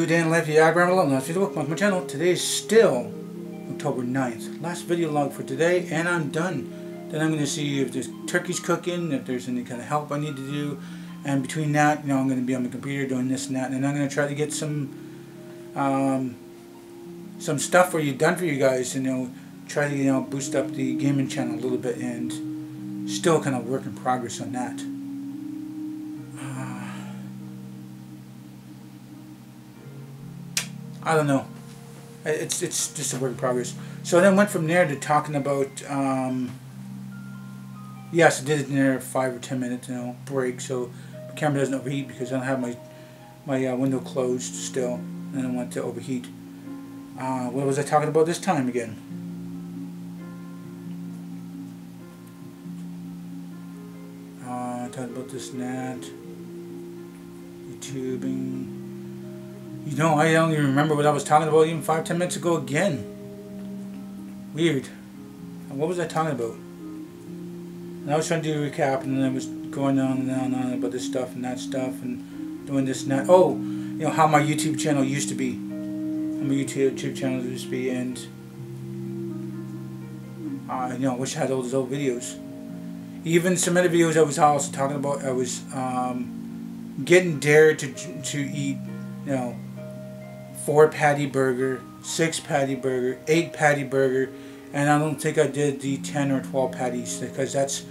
to Dan Life, the Aboriginal, welcome to my channel. Today is still October 9th. Last video log for today, and I'm done. Then I'm going to see if there's turkey's cooking, if there's any kind of help I need to do. And between that, I'm going to be on my computer doing this and that. And I'm going to try to get some stuff for you done for you guys. And try to boost up the gaming channel a little bit. And still kind of work in progress on that. I don't know. It's just a work in progress. So then went from there to talking about yes, I did it in there 5 or 10 minutes break, so the camera doesn't overheat because I don't have my window closed still, and I don't want to overheat. What was I talking about this time again? Talking about this and that, YouTubing. I don't even remember what I was talking about even 5-10 minutes ago again. Weird. What was I talking about? And I was trying to do a recap, and then I was going on and on and on about this stuff and that stuff and doing this and that. Oh, how my YouTube channel used to be. How my YouTube channel used to be, and I wish I had all those old videos. Even some other videos I was also talking about, I was getting dared to eat, 4 patty burger, 6 patty burger, 8 patty burger, and I don't think I did the 10 or 12 patties because that's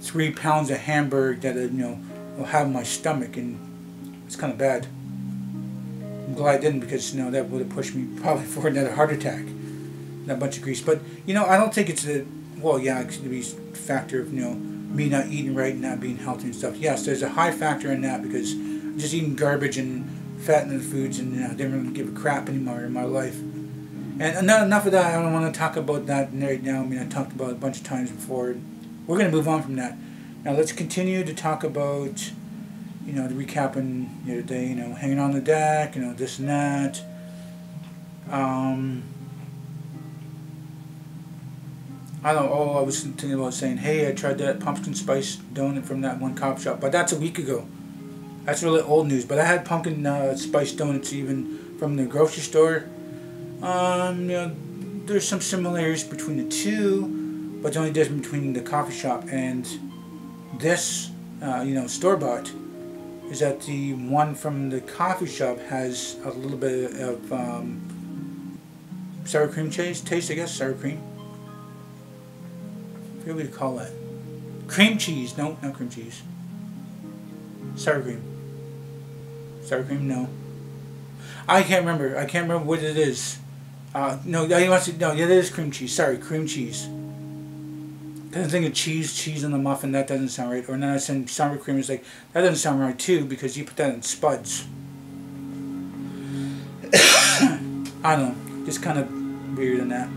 3 pounds of hamburger that will have in my stomach, and it's kind of bad. I'm glad I didn't, because that would have pushed me probably for another heart attack. That bunch of grease, but I don't think it's a it's going to be a factor of me not eating right and not being healthy and stuff. Yes, there's a high factor in that because I'm just eating garbage and fattening foods, and I didn't really give a crap anymore in my life. And not enough of that. I don't want to talk about that right now. I talked about it a bunch of times before. We're going to move on from that. Now let's continue to talk about, the recapping the other day. Hanging on the deck. This and that. I don't know. Oh, I was thinking about saying, hey, I tried that pumpkin spice donut from that one coffee shop, but that's a week ago. That's really old news. But I had pumpkin spice donuts even from the grocery store. There's some similarities between the two, but the only difference between the coffee shop and this, store-bought, is that the one from the coffee shop has a little bit of sour cream taste, I guess, sour cream. I forget what you call that. Cream cheese. No, not cream cheese. Sour cream. Sour cream, no. I can't remember. I can't remember what it is. No, it is cream cheese. Sorry, cream cheese. Because I think of cheese on the muffin, that doesn't sound right. Or then I said sour cream, is like, that doesn't sound right too, because you put that in spuds. I don't know, just kind of weird in that.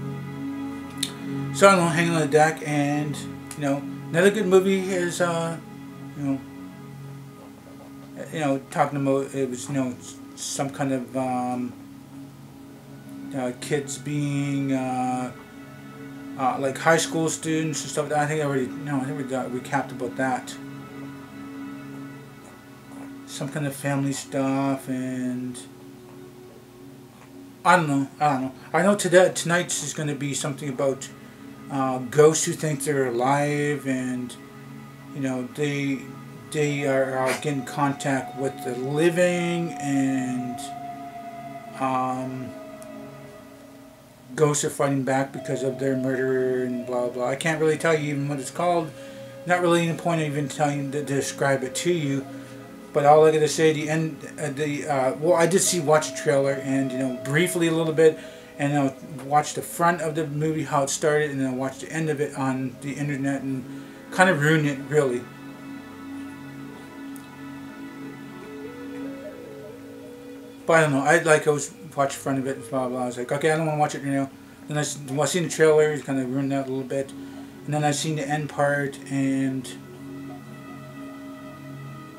So I don't know, hanging on the deck, and another good movie is talking about, it was some kind of kids being like high school students and stuff. I think I already recapped about that. Some kind of family stuff, and I don't know. I know tonight's is going to be something about ghosts who think they're alive, and they are getting contact with the living, and ghosts are fighting back because of their murderer and blah blah. I can't really tell you even what it's called. Not really in the point of even telling you to describe it to you. But all I gotta say, the end, well, I did watch the trailer, and briefly a little bit, and watch the front of the movie, how it started, and then watch the end of it on the internet, and kind of ruined it really. But I don't know. I was watching the front of it, blah blah. I was like, okay, I don't want to watch it Then I seen the trailer, it kind of ruined that a little bit, and then I seen the end part, and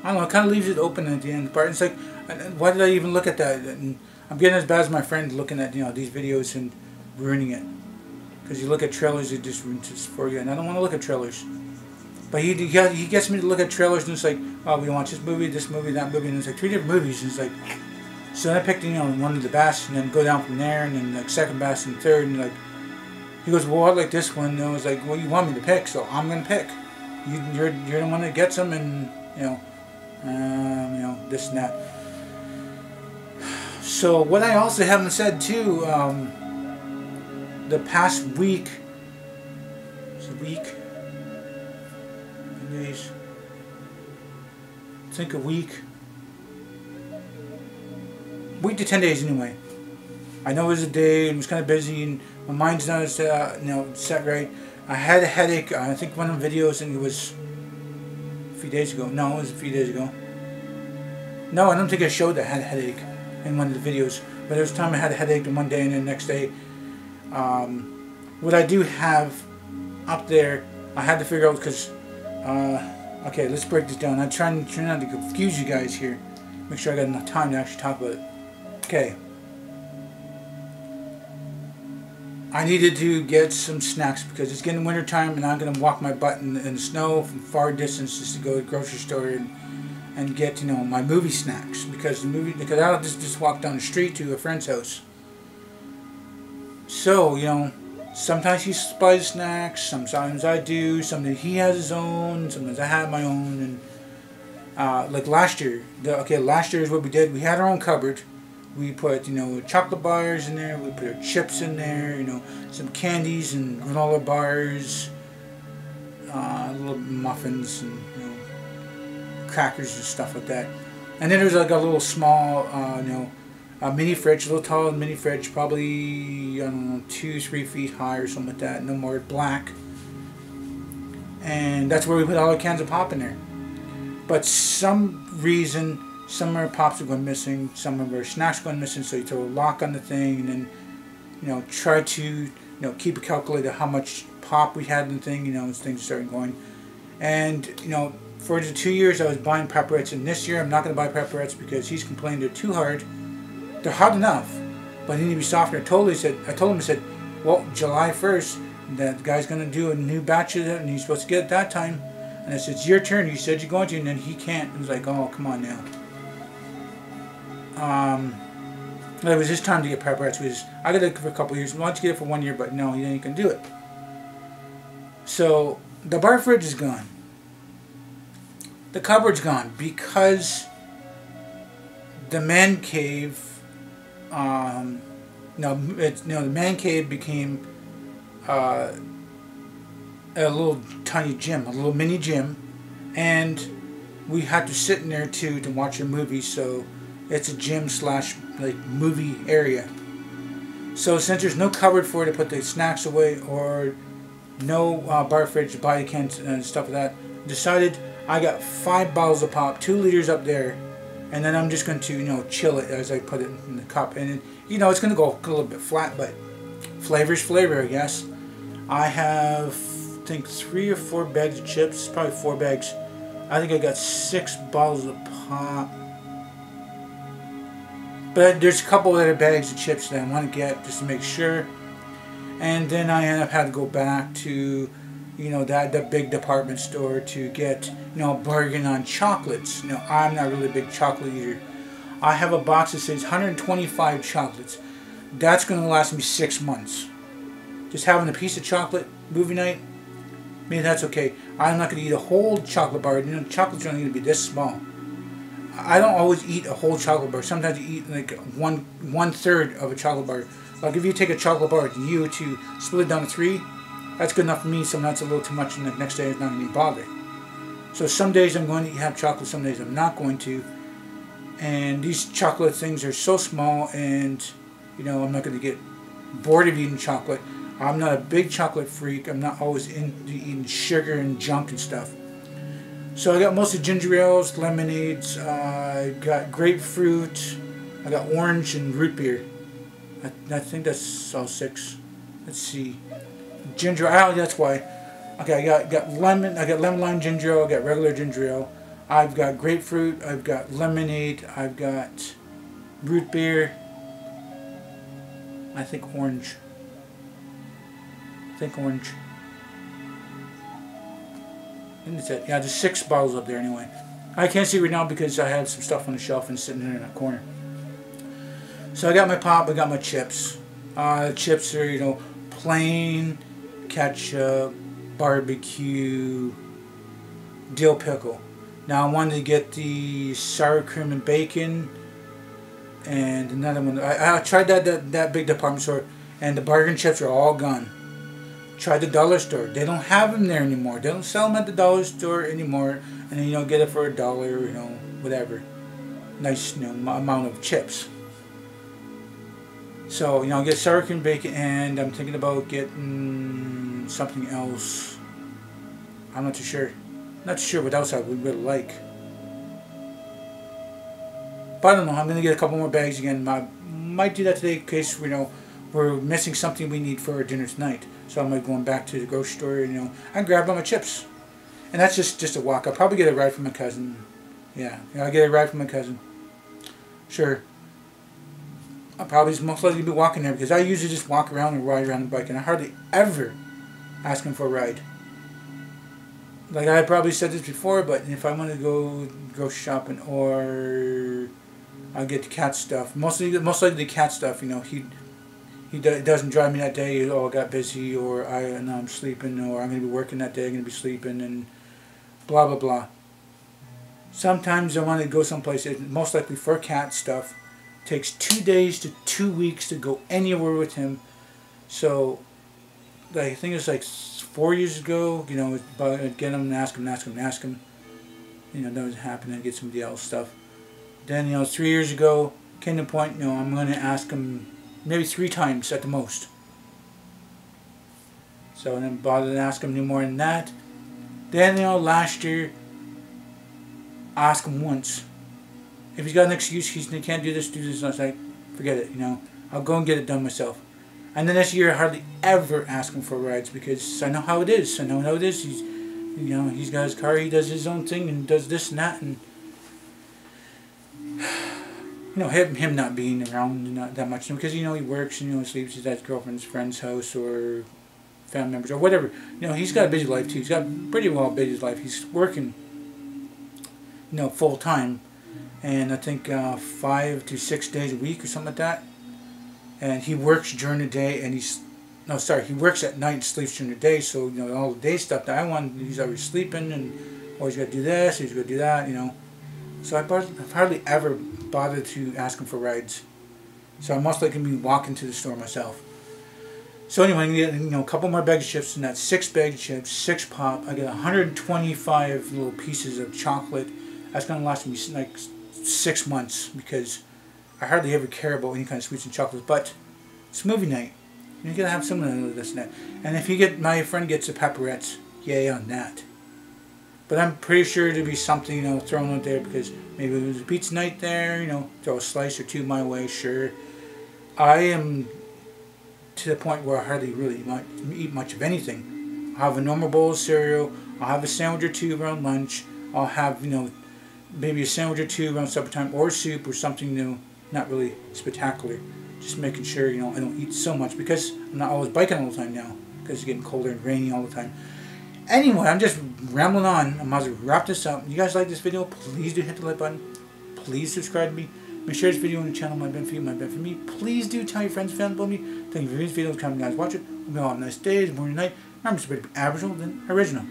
I don't know. It kind of leaves it open at the end part. It's like, why did I even look at that? And I'm getting as bad as my friend looking at these videos and ruining it, because you look at trailers, it just ruins it for you, and I don't want to look at trailers. But he gets me to look at trailers, and it's like, oh, we want this movie, that movie, and it's like 3 different movies, and it's like, So then I picked, you know, one of the best, and then go down from there, and then like second best and third, and like he goes, well, I like this one. And I was like, well, you want me to pick, so I'm gonna pick. You're the one that gets them, and you know, this and that. So what I also haven't said too, the past week, it's a week, days, I think a week to 10 days anyway. I know it was a day and it was kind of busy and my mind's not set right. I had a headache. I think one of the videos, and it was a few days ago. No, it was a few days ago. No, I don't think I showed that I had a headache in one of the videos. But there was a time I had a headache in one day, and then the next day. What I do have up there, I had to figure out because. Okay, let's break this down. I'm trying not to confuse you guys here. Make sure I got enough time to actually talk about it. Okay. I needed to get some snacks because it's getting winter time and I'm going to walk my butt in the snow from far distances to go to the grocery store and get, you know, my movie snacks because I'll just walk down the street to a friend's house. So, you know, sometimes he supplies snacks, sometimes I do, sometimes he has his own, sometimes I have my own, and like last year, last year is what we did. We had our own cupboard. We put, you know, chocolate bars in there, we put our chips in there, you know, some candies and granola bars, little muffins and, you know, crackers and stuff like that. And then there's like a little small, a mini fridge, a little tall mini fridge, probably, I don't know, 2-3 feet high or something like that, no more, black. And that's where we put all our cans of pop in there. But some reason, some of our pops are going missing, some of our snacks are going missing, so you throw a lock on the thing and then, you know, try to, you know, keep a calculator how much pop we had in the thing, you know, as things started going. And, you know, for the 2 years I was buying Pepperettes, and this year I'm not going to buy Pepperettes because he's complained they're too hard. They're hard enough, but they need to be softer. I told him, I said, well, July 1st, that guy's going to do a new batch of it, and he's supposed to get it that time. And I said, it's your turn. You said you're going to, and then he can't. He was like, oh, come on now. It was his time to get Pepperettes. I got it for a couple of years. Why don't you get it for 1 year? But no, he ain't going to do it. So the bar fridge is gone. The cupboard's gone because the man cave. The man cave became a little tiny gym, a little mini gym, and we had to sit in there too to watch a movie. So it's a gym slash like movie area. So since there's no cupboard for it to put the snacks away or no bar fridge to buy the cans and stuff like that, decided I got 5 bottles of pop, 2 liters up there, and then I'm just going to, you know, chill it as I put it in the cup. And you know, it's going to go a little bit flat, but flavor's flavor, I guess. I have, I think, 3 or 4 bags of chips, probably 4 bags. I think I got 6 bottles of pop. But there's a couple other bags of chips that I want to get just to make sure. And then I end up having to go back to, you know, the big department store to get, you know, a bargain on chocolates. You know, I'm not really a big chocolate eater. I have a box that says 125 chocolates. That's going to last me 6 months. Just having a piece of chocolate movie night, maybe that's okay. I'm not going to eat a whole chocolate bar. You know, chocolates are only going to be this small. I don't always eat a whole chocolate bar. Sometimes you eat like one third of a chocolate bar. Like if you take a chocolate bar to split it down to 3, that's good enough for me. Sometimes it's a little too much, and the next day it's not going to be bothered. So some days I'm going to have chocolate, some days I'm not going to. And these chocolate things are so small, and you know, I'm not going to get bored of eating chocolate. I'm not a big chocolate freak. I'm not always into eating sugar and junk and stuff. So I got mostly ginger ales, lemonades, I got grapefruit, I got orange and root beer. I think that's all 6. Let's see. Ginger ale, that's why. Okay, I got lemon lime ginger ale, I got regular ginger ale. I've got grapefruit, I've got lemonade, I've got root beer. I think orange. And that's it. Yeah, there's 6 bottles up there anyway. I can't see right now because I had some stuff on the shelf and sitting there in a corner. So I got my pop, I got my chips. Chips are, you know, plain ketchup, barbecue, dill pickle. Now I wanted to get the sour cream and bacon, and another one. I tried that big department store, and the bargain chips are all gone. Tried the dollar store. They don't have them there anymore. They don't sell them at the dollar store anymore, and then, you know, get it for $1, you know, whatever. Nice, you know, amount of chips. So, you know, get sour cream bacon, and I'm thinking about getting something else. I'm not too sure. Not too sure what else I would really like. But I don't know. I'm gonna get a couple more bags again. I might do that today in case, you know, we're missing something we need for our dinner tonight. So I might going back to the grocery store, you know, and grab all my chips. And that's just a walk. I'll probably get a ride from my cousin. Yeah, I'll get a ride from my cousin. Sure. I'll probably most likely be walking there because I usually just walk around and ride around the bike, and I hardly ever ask him for a ride. Like I probably said this before, but if I want to go shopping, or I'll get the cat stuff. Most likely the cat stuff. You know, he doesn't drive me that day. Oh, I got busy, or I'm sleeping, or I'm gonna be working that day. I'm gonna be sleeping, and blah blah blah. Sometimes I want to go someplace. Most likely for cat stuff. Takes 2 days to 2 weeks to go anywhere with him. So, I think it's like 4 years ago, you know, I'd get him and ask him. You know, that was happening. I'd get somebody else stuff. Then, you know, 3 years ago, came to the point, you know, I'm going to ask him maybe 3 times at the most. So, I didn't bother to ask him any more than that. Then, you know, last year, I asked him once. If he's got an excuse, he can't do this, and I was like, forget it, you know, I'll go and get it done myself. And then this year I hardly ever ask him for rides because I know how it is. He's, you know, he's got his car, he does his own thing and does this and that, and you know, him not being around not that much because, you know, he works and, you know, sleeps at his girlfriend's friend's house or family members or whatever. You know, he's got a busy life too. He's got pretty well busy life. He's working, you know, full time. And I think 5 to 6 days a week or something like that. And he works during the day, and he works at night and sleeps during the day. So, you know, all the day stuff that I want, he's always sleeping, and always got to do this, he's got to do that, you know. So I've hardly ever bothered to ask him for rides. So I'm most likely going to be walking to the store myself. So anyway, I'm going to get, you know, a couple more bags of chips, and that's 6 bags of chips, 6 pop. I get 125 little pieces of chocolate. That's going to last me like 6 months because I hardly ever care about any kind of sweets and chocolates. But it's movie night. You're going to have some of this and that. And if my friend gets the pepperettes, yay on that. But I'm pretty sure there'll be something, you know, thrown out there because maybe it was a pizza night there, you know, throw a slice or 2 my way, sure. I am to the point where I hardly really eat much of anything. I'll have a normal bowl of cereal, I'll have a sandwich or 2 around lunch, I'll have, you know, maybe a sandwich or 2 around supper time, or soup or something new, not really spectacular. Just making sure, you know, I don't eat so much because I'm not always biking all the time now because it's getting colder and rainy all the time. Anyway, I'm just rambling on. I might as well wrap this up. You guys like this video? Please do hit the like button. Please subscribe to me. Make sure this video on the channel might benefit you, might benefit me. Please do tell your friends and family about me. Thank you for this video. Come guys, watch it. We'll have a nice day, morning, night. Remember to be Aboriginal, then original.